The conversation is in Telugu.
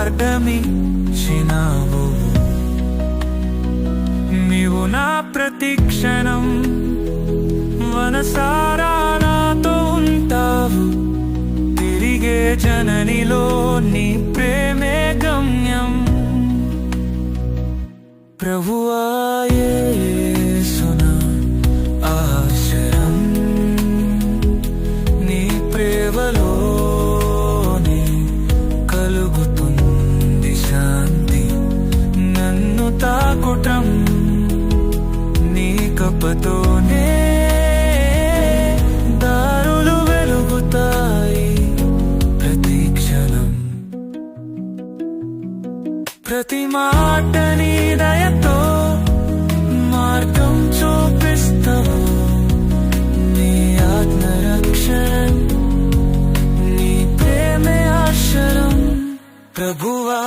మార్గమిచ్చినావు. నీవు నా ప్రతిక్షణం మనసారా నాతో ఉంటావు. తిరిగే జననిలో నీ ప్రేమే గమ్యం. ప్రభువా యేసునా ఆశ్రయం, నీ ప్రేమలోనే కలుగుతుంది శాంతి. నన్ను తాకుటం నీ కృపతోనే దారులు వెలుగుతాయి ప్రతి క్షణం. ప్రతి మాట నీ దయతో మార్గం చూపిస్తావు. నీ ఆత్మరక్షణ, నీ ప్రేమే ఆశ్రయం. ప్రభువా